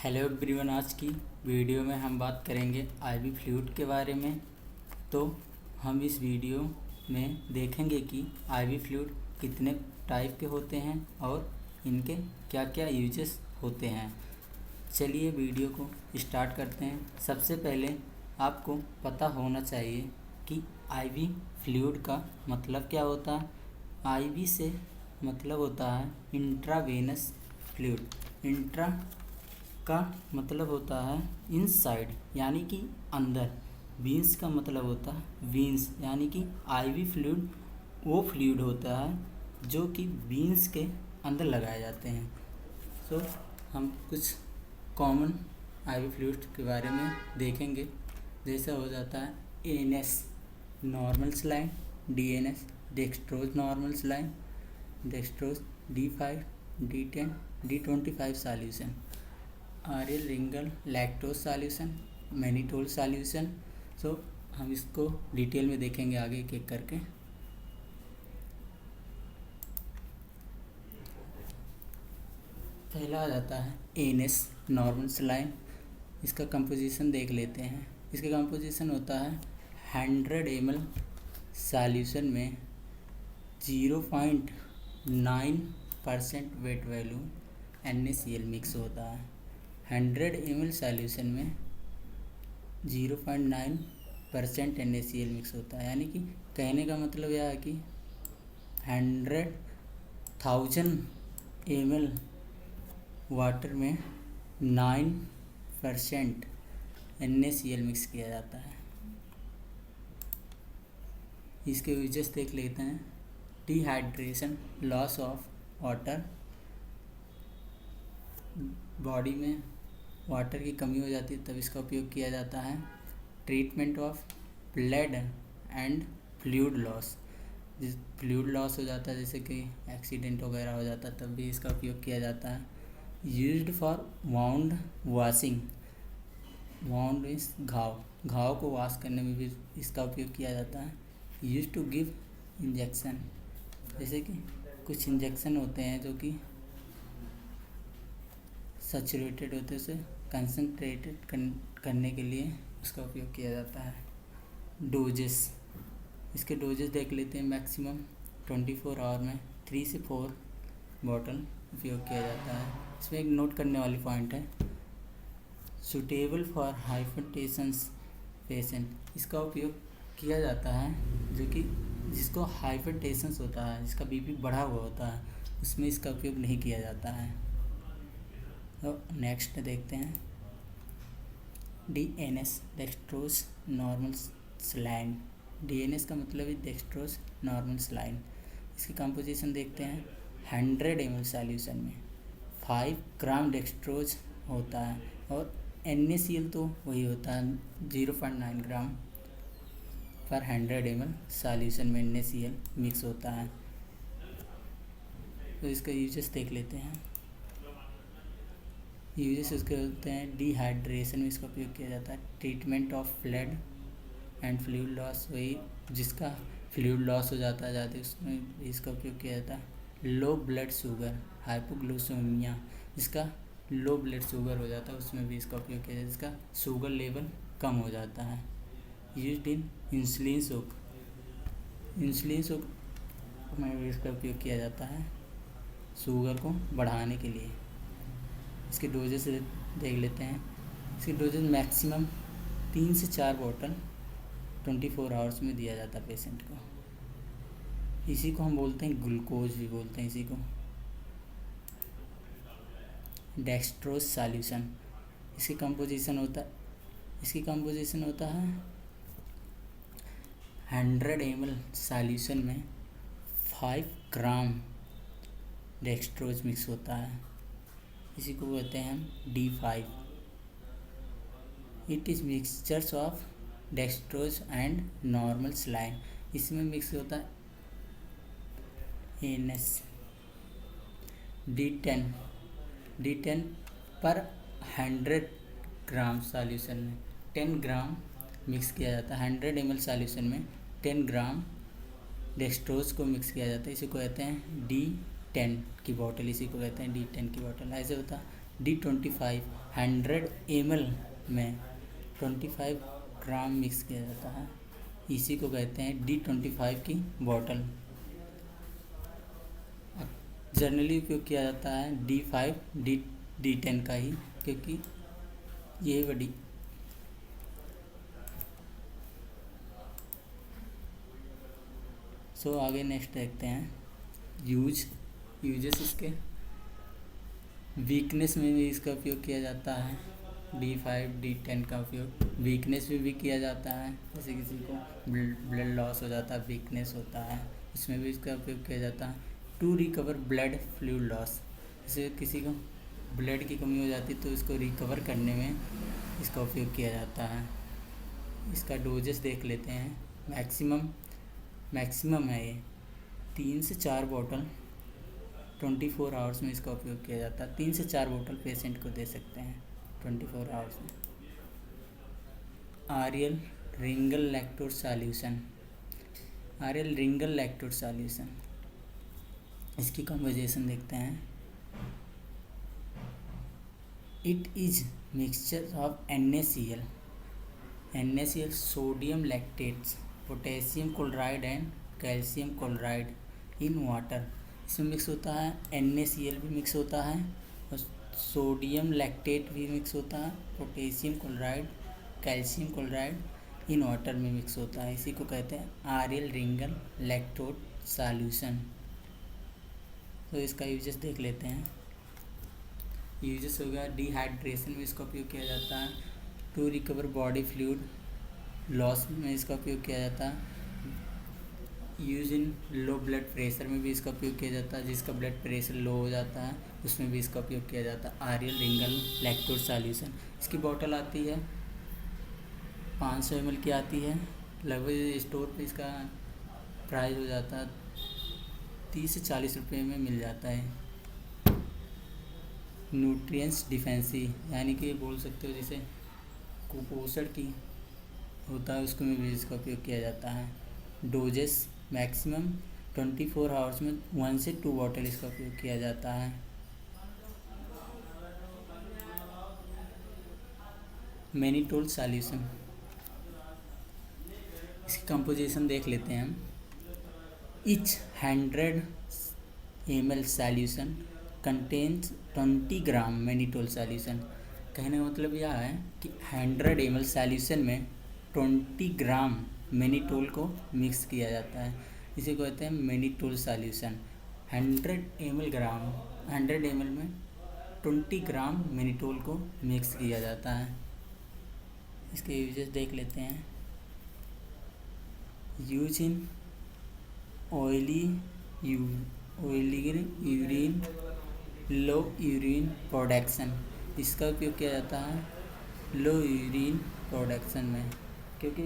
Hello everyone, आज की video में हम बात करेंगे आईवी फ्लूइड के बारे में। तो हम इस वीडियो में देखेंगे कि आईवी फ्लूइड कितने टाइप के होते हैं और इनके क्या क्या यूजेस होते हैं। चलिए वीडियो को स्टार्ट करते हैं। सबसे पहले आपको पता होना चाहिए कि आईवी फ्लूइड का मतलब क्या होता है। आईवी से मतलब होता है इंट्रावेनस फ्लूइड। इंट्रा का मतलब होता है इनसाइड यानी कि अंदर। वीन्स का मतलब होता है वीन्स यानी कि आईवी फ्लूइड वो फ्लूइड होता है जो कि वीन्स के अंदर लगाए जाते हैं। तो हम कुछ कॉमन आईवी फ्लूइड के बारे में देखेंगे। जैसा हो जाता है ANS normal saline, DNS dextrose normal saline, dextrose D5, D10, D25 solution, RL Ringer lactose solution, mannitol solution. So हम इसको डिटेल में देखेंगे आगे एक एक करके। पहला आ जाता है एएनएस नॉर्मल सलाइन। इसका कंपोजिशन देख लेते हैं। इसका कंपोजिशन होता है 100 ml सॉल्यूशन में 0.9% वेट वैल्यू NaCl मिक्स होता है। 100 ml सॉल्यूशन में 0.9% NaCl मिक्स होता है। यानी कि कहने का मतलब यह है कि 100,000 ml वाटर में 9% NaCl मिक्स किया जाता है। इसके यूजेस देख लेते हैं। Dehydration, loss of water, body में वाटर की कमी हो जाती है तब इसका उपयोग किया जाता है। Treatment of blood and fluid loss, जिस फ्लूइड लॉस हो जाता है जैसे कि एक्सीडेंट वगैरह हो जाता है तब भी इसका उपयोग किया जाता है। Used for wound washing, wound means घाव को वॉश करने में भी इसका उपयोग किया जाता है। यूज टू गिव इंजेक्शन, जैसे कि कुछ इंजेक्शन होते हैं जो कि सैचुरेटेड होते हैं, उसे कंसनट्रेटेड करने के लिए उसका उपयोग किया जाता है। डोजेस, इसके डोजेस देख लेते हैं। मैक्सिमम 24 आवर में 3 से 4 बॉटल उपयोग किया जाता है। इसमें एक नोट करने वाली पॉइंट है, सूटेबल फॉर हाइपरटेंशन पेशेंट। इसका उपयोग किया जाता है जो कि जिसको हाइपरटेंशन होता है, जिसका बीपी बढ़ा हुआ होता है, उसमें इसका उपयोग नहीं किया जाता है। तो नेक्स्ट देखते हैं DNS dextrose normal saline. DNS का मतलब है डेक्सट्रोज नॉर्मल सलाइन। इसकी कंपोजिशन देखते हैं। 100 ml सॉल्यूशन में 5 ग्राम डेक्सट्रोज होता है और NaCl तो वही होता है 0.9 ग्राम पर 100 ml सॉल्यूशन में NaCl मिक्स होता है। तो इसका यूजेस देख लेते हैं। यूजेस इसके होते हैं डिहाइड्रेशन में इसका उपयोग किया जाता है। Treatment of blood and fluid loss, वही जिसका फ्लूइड लॉस हो जाता है ज़्यादा उसमें इसका उपयोग किया जाता है। लो ब्लड शुगर, हाइपोग्लाइसीमिया, जिसका लो ब्लड शुगर हो जाता है उसमें भी इसका उपयोग किया जाता है, जिसका शुगर लेवल कम हो जाता है। Used in insulin shock, insulin shock में भी इसका उपयोग किया जाता है शुगर को बढ़ाने के लिए। इसके डोजेस देख लेते हैं। इसके डोजेस मैक्सिमम 3 से 4 बॉटल 24 आवर्स में दिया जाता है पेशेंट को। इसी को हम बोलते हैं ग्लूकोज भी बोलते हैं इसी को। डेक्सट्रोज सॉल्यूशन, इसकी कंपोजिशन होता है 100 ml सॉल्यूशन में 5 ग्राम डेक्सट्रोज मिक्स होता है। इसी को कहते हैं हम D5। It is mixtures of dextrose and normal saline. इसमें मिक्स होता है ANS। D10 पर 100 ग्राम सॉल्यूशन में 10 ग्राम मिक्स किया जाता है। 100 ml सॉल्यूशन में 10 ग्राम डेक्सट्रोज को मिक्स किया जाता है। इसी को कहते हैं D10 की बॉटल, इसी को कहते हैं D10 की बॉटल। ऐसे होता है D25 100 ml में 25 ग्राम मिक्स किया जाता है। इसी को कहते हैं D25 की बॉटल। जनरली उपयोग किया जाता है D5 D10 का ही, क्योंकि ये बड़ी आगे नेक्स्ट देखते हैं यूजेस इसके। वीकनेस में भी इसका उपयोग किया जाता है। D5 D10 का उपयोग वीकनेस में भी किया जाता है। जैसे किसी को ब्लड लॉस हो जाता है, वीकनेस होता है, इसमें भी इसका उपयोग किया जाता है। To recover blood fluid loss, जैसे किसी को ब्लड की कमी हो जाती है तो इसको रिकवर करने में इसका उपयोग किया जाता है। इसका डोजेस देख लेते हैं। मैक्सिमम है ये 3 से 4 बॉटल 24 आवर्स में इसका उपयोग किया जाता है। 3 से 4 बोतल पेशेंट को दे सकते हैं 24 आवर्स में। आरियल रिंगल लैक्टोज सॉल्यूशन, इसकी कंपोजिशन देखते हैं। It is mixture of NaCl, sodium lactates, potassium chloride and calcium chloride in water. इसमें मिक्स होता है NaCl भी मिक्स होता है और सोडियम लैक्टेट भी मिक्स होता है, potassium chloride, calcium chloride in water में मिक्स होता है। इसी को कहते हैं आरियल रिंगल लैक्टोज सॉल्यूशन। तो इसका यूजेस देख लेते हैं। यूजेस हो गया, डिहाइड्रेशन में इसका उपयोग किया जाता है। To recover body fluid loss में इसका उपयोग किया जाता है। Use in low blood pressure में भी इसका उपयोग किया जाता है। जिसका ब्लड प्रेशर लो हो जाता है उसमें भी इसका उपयोग किया जाता है। आरियल रिंगल लैक्टोज सॉल्यूशन, इसकी बॉटल आती है 500 ml की आती है। लगभग स्टोर पे इसका प्राइस हो जाता है 30 से 40 रुपये में मिल जाता है। न्यूट्रिएंट्स डिफेंसी, यानी कि बोल सकते हो जैसे कुपोषण की होता है उसको में भी इसका उपयोग किया जाता है। डोजेस मैक्सिमम 24 आवर्स में 1 से 2 बॉटल इसका उपयोग किया जाता है। मैनिटोल सॉल्यूशन, इसकी कंपोजिशन देख लेते हैं हम। Each 100 ml solution contains 20 ग्राम मैनिटोल सॉल्यूशन। कहने का मतलब यह है कि 100 ml सॉल्यूशन में 20 ग्राम मैनिटोल को मिक्स किया जाता है। इसे कहते हैं मैनिटोल सॉल्यूशन। 100 ml में 20 ग्राम मैनिटोल को मिक्स किया जाता है। इसके यूजेस देख लेते हैं। Use in oily urine, low urine production, इसका उपयोग किया जाता है लो यूरिन प्रोडक्शन में, क्योंकि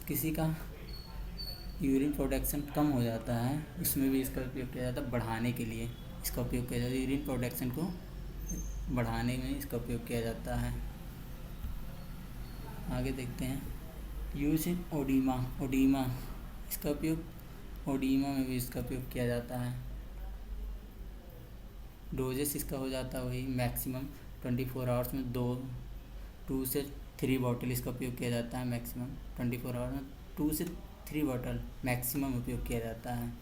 किसी का यूरिन प्रोडक्शन कम हो जाता है उसमें भी इसका उपयोग किया जाता है। बढ़ाने के लिए इसका उपयोग किया जाता है। यूरिन प्रोडक्शन को बढ़ाने में इसका उपयोग किया जाता है। आगे देखते हैं। यूज इन ओडीमा, इसका उपयोग ओडीमा में भी इसका उपयोग किया जाता है। डोजेस इसका हो जाता है वही मैक्सिमम 24 आवर्स में 2 से 3 बॉटल इसका उपयोग किया जाता है। मैक्सिमम 24 आवर्स में 2 से 3 बॉटल मैक्सिमम उपयोग किया जाता है।